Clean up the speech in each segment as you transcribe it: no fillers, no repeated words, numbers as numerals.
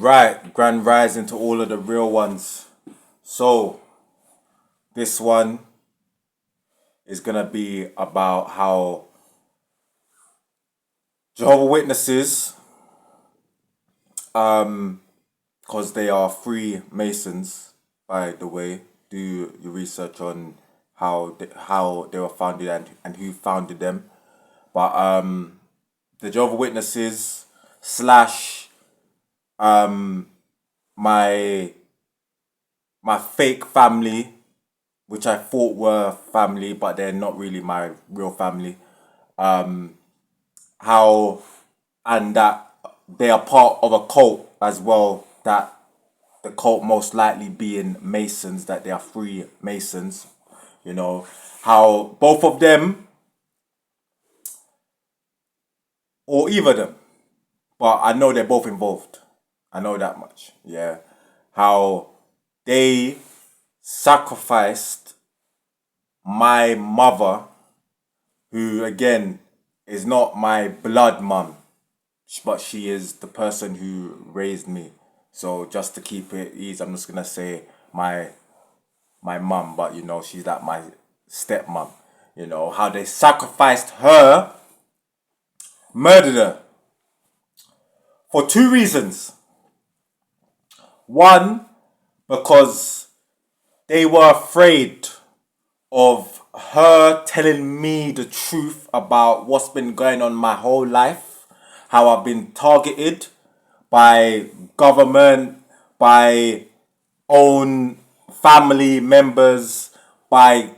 Right, grand rising to all of the real ones. So, this one is gonna be about how Jehovah Witnesses, because they are freemasons, by the way, do your research on how they were founded and who founded them. But the Jehovah Witnesses slash my my fake family, which I thought were family, but they're not really my real family. How and that they are part of a cult as well. That the cult most likely being Masons, that they are free Masons. You know how both of them or either of them, but I know they're both involved. I know that much. Yeah, how they sacrificed my mother, who again is not my blood mum, but she is the person who raised me. So just to keep it easy, I'm just gonna say my mum, but she's like my stepmom. How they sacrificed her, murdered her for two reasons. One, because they were afraid of her telling me the truth about what's been going on my whole life, how I've been targeted by government, by own family members, by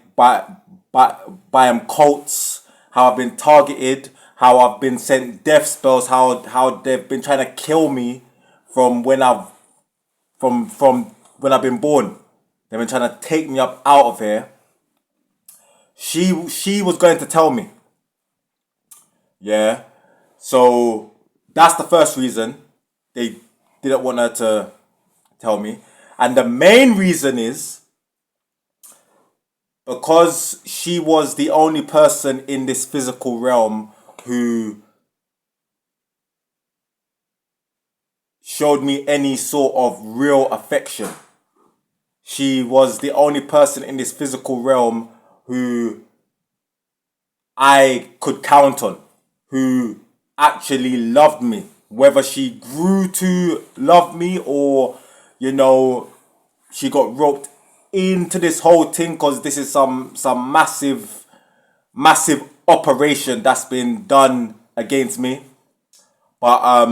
cults, how I've been targeted, how I've been sent death spells, how they've been trying to kill me from when I've been born. They've been trying to take me up out of here. She was going to tell me. Yeah. So that's the first reason they didn't want her to tell me. And the main reason is because she was the only person in this physical realm who showed me any sort of real affection. She was the only person in this physical realm who I could count on, who actually loved me. Whether she grew to love me or, she got roped into this whole thing because this is some massive operation that's been done against me. But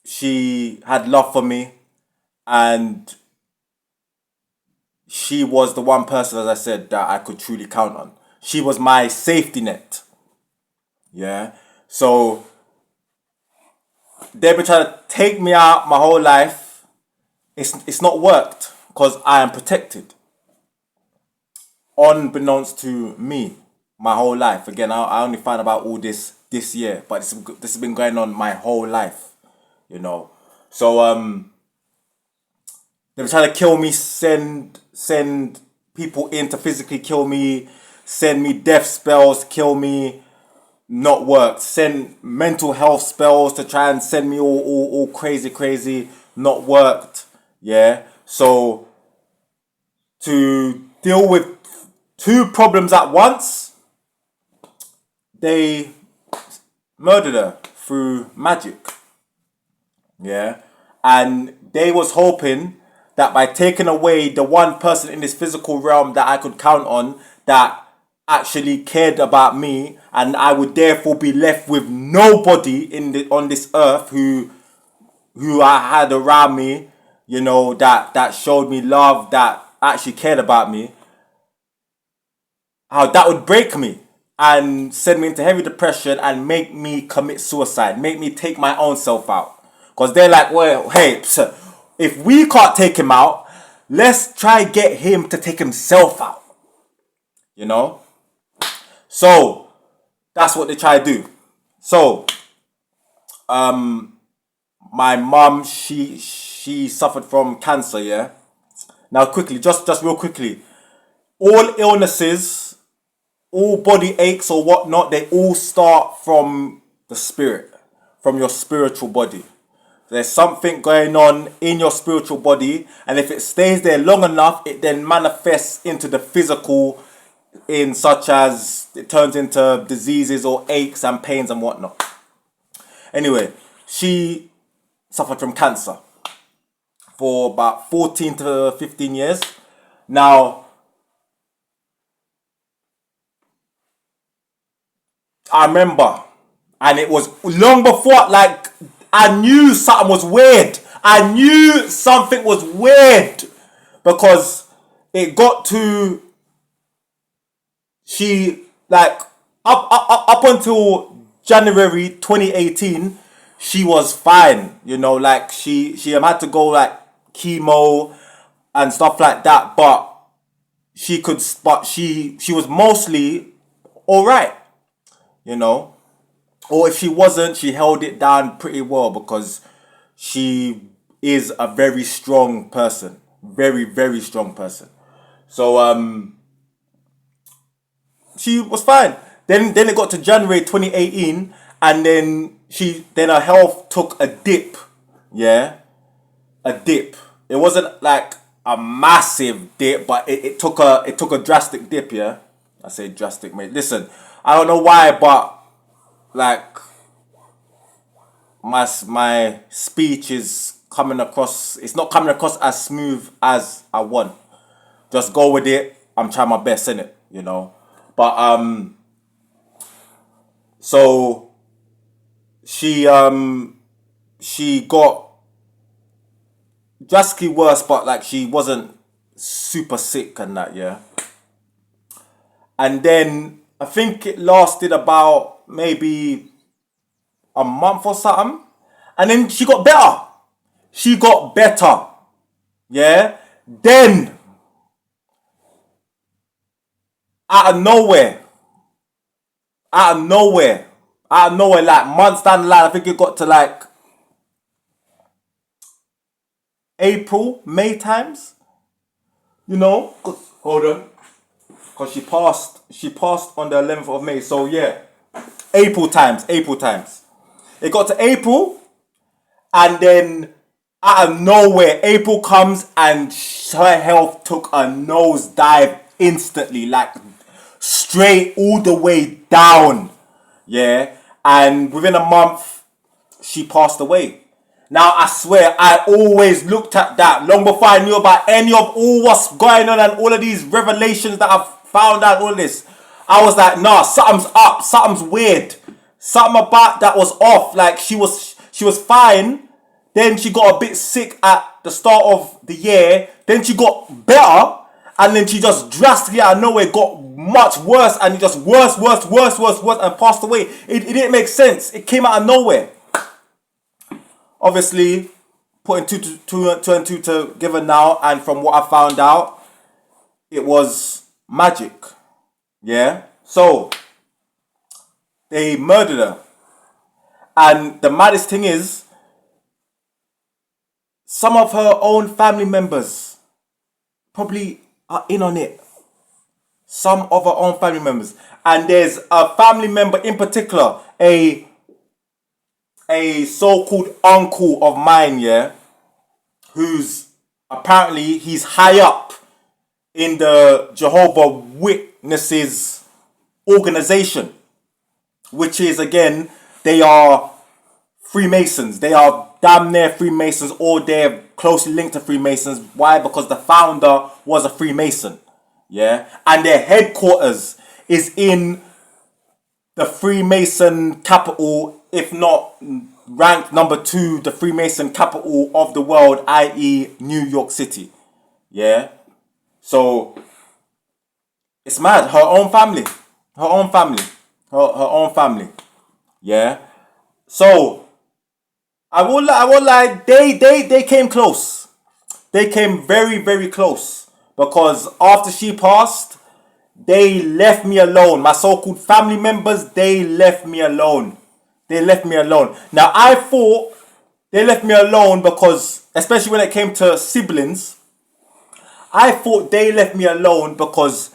she had love for me, and she was the one person, as I said, that I could truly count on. She was my safety net. Yeah. So they've been trying to take me out my whole life. It's not worked because I am protected. Unbeknownst to me, my whole life. Again, I only found about all this year, but this has been going on my whole life. So they were trying to kill me, send people in to physically kill me, send me death spells, kill me, not worked. Send mental health spells to try and send me all crazy, not worked. Yeah. So to deal with two problems at once, they murdered her through magic. Yeah. And they was hoping that by taking away the one person in this physical realm that I could count on, that actually cared about me, and I would therefore be left with nobody on this earth who I had around me, that showed me love, that actually cared about me. How that would break me and send me into heavy depression and make me commit suicide, make me take my own self out. Because they're like, well, hey, if we can't take him out, let's try get him to take himself out. So that's what they try to do. So my mum, she suffered from cancer. Yeah. Now quickly, just real quickly, all illnesses, all body aches or whatnot, they all start from the spirit, from your spiritual body. There's something going on in your spiritual body, and if it stays there long enough, it then manifests into the physical, in such as it turns into diseases or aches and pains and whatnot. Anyway, she suffered from cancer for about 14 to 15 years. Now, I remember, and it was long before, like, I knew something was weird. I knew something was weird because it got to, she, like, up until January 2018, she was fine, you know, like, she had to go, like, chemo and stuff like that, but she was mostly all right, you know. Or if she wasn't, she held it down pretty well because she is a very strong person. Very, very strong person. So, she was fine. Then it got to January 2018, and then her health took a dip. Yeah? A dip. It wasn't like a massive dip, but it took a drastic dip, yeah? I say drastic, mate. Listen, I don't know why, but like my speech is coming across, it's not coming across as smooth as I want. Just go with it. I'm trying my best, innit? You know. But so she got drastically worse, but like she wasn't super sick and that, yeah. And then I think it lasted about maybe a month or something. And then she got better. She got better. Yeah. Then, out of nowhere, like months down the line, I think it got to like April, May times. You know? Hold on. Because she passed on the 11th of May. So yeah. April times. It got to April, and then out of nowhere, April comes and her health took a nosedive instantly, like straight all the way down. Yeah, and within a month, she passed away. Now I swear, I always looked at that long before I knew about any of all what's going on and all of these revelations that I've found out. All this, I was like, nah, something's up, something's weird. Something about that was off. Like she was fine. Then she got a bit sick at the start of the year. Then she got better, and then she just drastically out of nowhere got much worse, and it just worse, and passed away. It didn't make sense. It came out of nowhere. Obviously, putting two and two together now, and from what I found out, it was magic. Yeah. So they murdered her. And the maddest thing is, some of her own family members probably are in on it. Some of her own family members. And there's a family member in particular, a so-called uncle of mine, yeah, who's apparently, he's high up in the Jehovah Witnesses organization, which is, again, they are Freemasons. They are damn near Freemasons, or they're closely linked to Freemasons. Why? Because the founder was a Freemason. Yeah? And their headquarters is in the Freemason capital, if not ranked number 2, the Freemason capital of the world, i.e. New York City. Yeah? So, it's mad. Her own family. Her own family. Yeah? So, I won't lie, they came close. They came very, very close. Because after she passed, they left me alone. My so-called family members, they left me alone. Now, I thought they left me alone because, especially when it came to siblings, I thought they left me alone because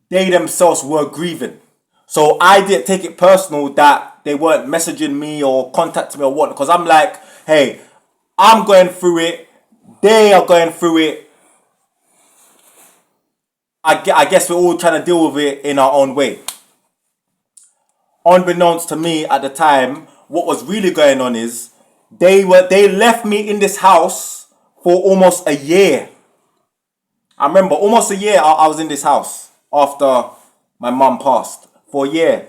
they themselves were grieving. So I didn't take it personal that they weren't messaging me or contacting me or what. Because I'm like, hey, I'm going through it. They are going through it. I guess we're all trying to deal with it in our own way. Unbeknownst to me at the time, what was really going on is they left me in this house for almost a year. I remember almost a year I was in this house after my mum passed. For a year.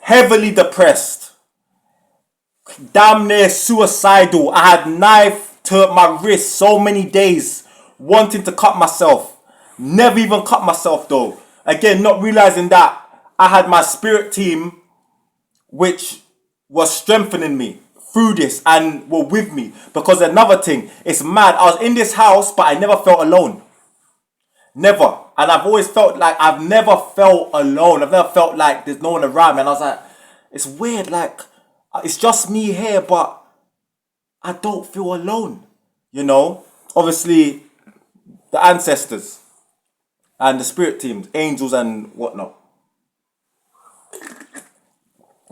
Heavily depressed. Damn near suicidal. I had knife to my wrist so many days. Wanting to cut myself. Never even cut myself though. Again, not realizing that I had my spirit team which was strengthening me through this and were with me. Because another thing, it's mad. I was in this house, but I never felt alone. Never. And I've always felt like I've never felt alone. I've never felt like there's no one around me. And I was like, it's weird. Like, it's just me here, but I don't feel alone. You know? Obviously, the ancestors and the spirit teams, angels and whatnot.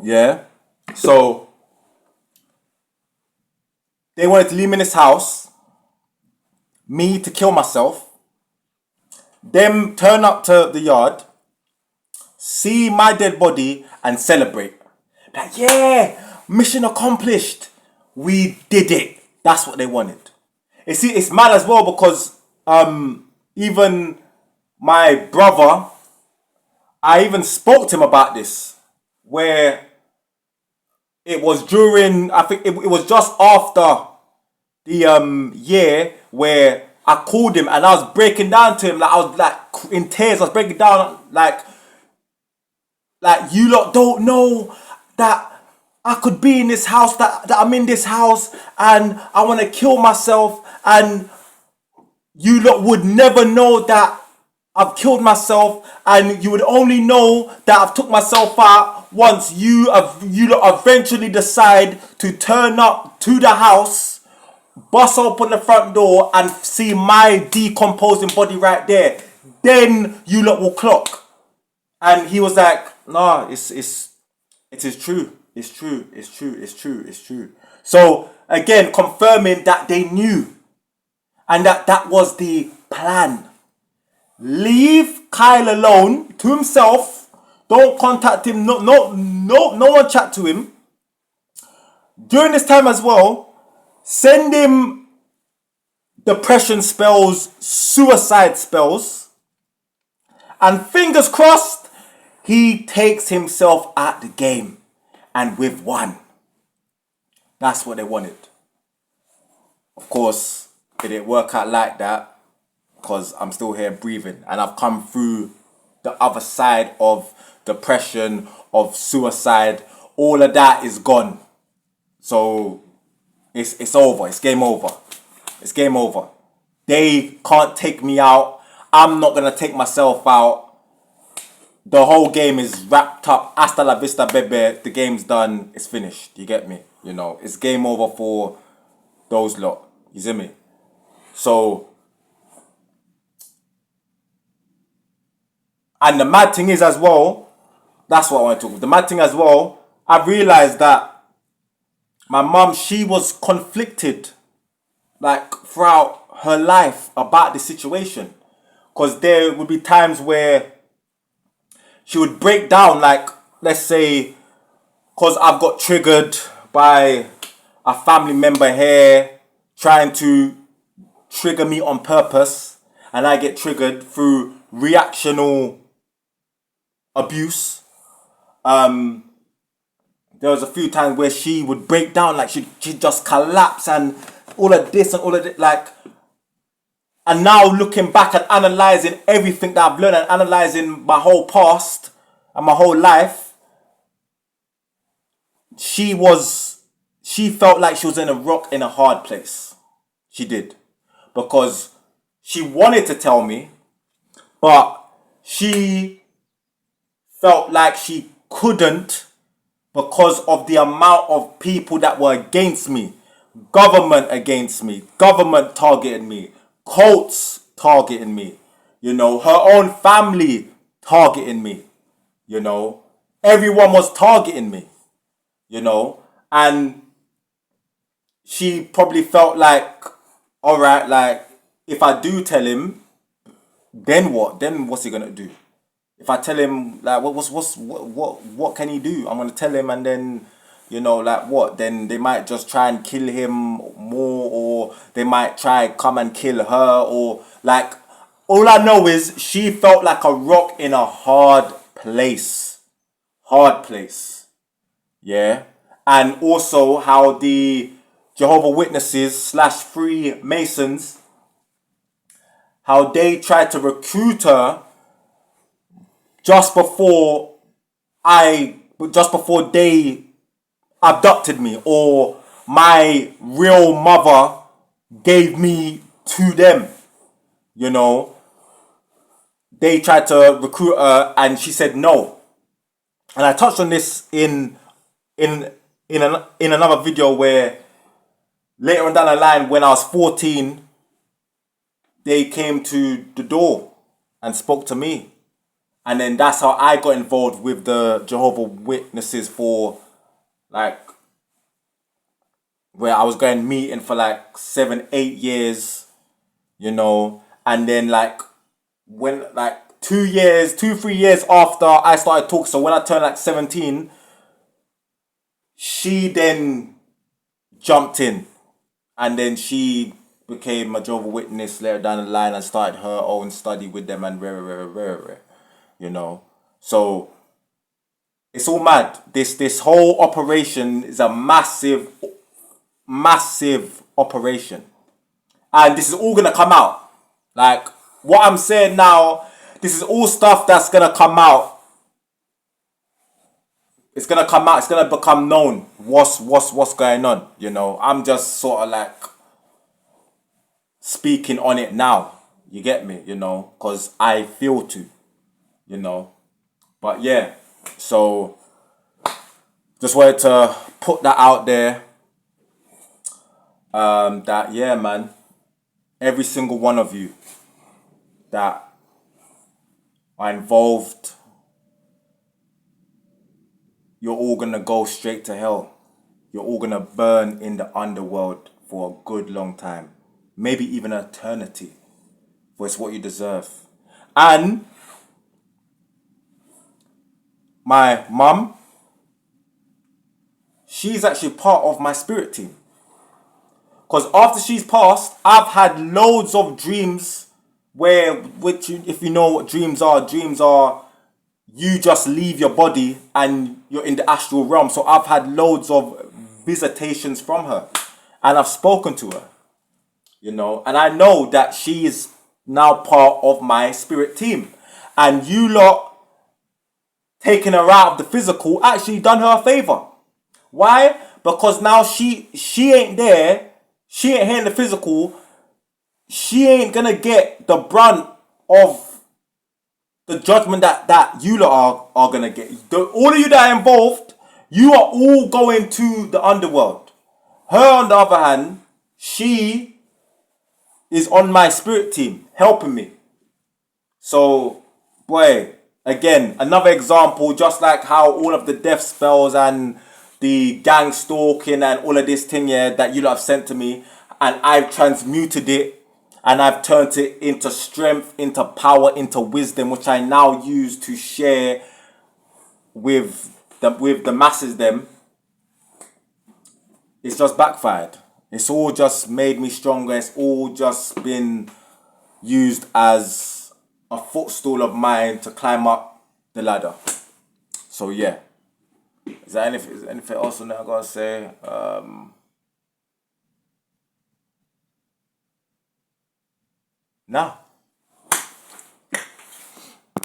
Yeah? So, they wanted to leave me in this house. Me to kill myself. Them turn up to the yard, see my dead body and celebrate. Like, yeah, mission accomplished. We did it. That's what they wanted. You see, it's mad as well because even my brother, I even spoke to him about this, where it was during, I think it was just after the year where I called him and I was breaking down to him, like I was like in tears. I was breaking down like you lot don't know that I could be in this house, that I'm in this house and I want to kill myself, and you lot would never know that I've killed myself, and you would only know that I've took myself out once you lot eventually decide to turn up to the house, bust open the front door and see my decomposing body right there. Then you lot will clock. And he was like, nah, it is true. It's true. It's true. It's true. It's true. So again, confirming that they knew. And that was the plan. Leave Kyle alone to himself. Don't contact him. No one chat to him. During this time as well, send him depression spells, suicide spells, and fingers crossed, he takes himself out the game, and with one. That's what they wanted. Of course, it didn't work out like that, because I'm still here breathing, and I've come through the other side of depression, of suicide. All of that is gone. So it's over. It's game over. It's game over. They can't take me out. I'm not going to take myself out. The whole game is wrapped up. Hasta la vista, baby. The game's done. It's finished. You get me? You know, it's game over for those lot. You see me? So, and the mad thing is as well, that's what I want to talk about. The mad thing as well, I realized that my mum, she was conflicted like throughout her life about the situation. Because there would be times where she would break down, like, let's say, because I've got triggered by a family member here trying to trigger me on purpose, and I get triggered through reactional abuse. There was a few times where she would break down, like she'd just collapse and all of this and all of it, like. And now looking back and analysing everything that I've learned and analysing my whole past and my whole life, she felt like she was in a rock in a hard place. She did. Because she wanted to tell me, but she felt like she couldn't because of the amount of people that were against me. Government against me. Government targeting me. Cults targeting me. You know, her own family targeting me. You know, everyone was targeting me. You know, and she probably felt like, all right, like if I do tell him, then what? Then what's he gonna do? If I tell him, like, what can he do? I'm gonna tell him, and then, like what? Then they might just try and kill him more, or they might try come and kill her, or like. All I know is she felt like a rock in a hard place. Hard place. Yeah. And also how the Jehovah Witnesses / freemasons, how they tried to recruit her just before they abducted me, or my real mother gave me to them. They tried to recruit her, and she said no. And I touched on this in another video, where later on down the line, when I was 14, they came to the door and spoke to me. And then that's how I got involved with the Jehovah Witnesses, for like, where I was going meeting for like 7-8 years, and then like when like 2-3 years after I started talking, so when I turned like 17, she then jumped in, and then she became a Jehovah Witness later down the line and started her own study with them, and rare. So it's all mad. This whole operation is a massive operation, and this is all gonna come out. Like what I'm saying now, this is all stuff that's gonna come out. It's gonna come out. It's gonna become known. What's going on? I'm just sort of like speaking on it now. You get me? Because I feel to. But yeah, so just wanted to put that out there. That yeah, man. Every single one of you that are involved, you're all gonna go straight to hell. You're all gonna burn in the underworld for a good long time, maybe even an eternity, for it's what you deserve. And my mum, she's actually part of my spirit team. Because after she's passed, I've had loads of dreams if you know what dreams are you just leave your body and you're in the astral realm. So I've had loads of visitations from her, and I've spoken to her, and I know that she is now part of my spirit team. And you lot taking her out of the physical actually done her a favor. Why? Because now she ain't there. She ain't here in the physical. She ain't gonna get the brunt of the judgment that you lot are gonna get. All of you that are involved, you are all going to the underworld. Her, on the other hand, she is on my spirit team, helping me. So, boy, again, another example, just like how all of the death spells and the gang stalking and all of this thing, yeah, that you lot have sent to me, and I've transmuted it, and I've turned it into strength, into power, into wisdom, which I now use to share with the masses them. It's just backfired. It's all just made me stronger. It's all just been used as a footstool of mine to climb up the ladder. So yeah. Is there anything else on that I gotta say? Nah.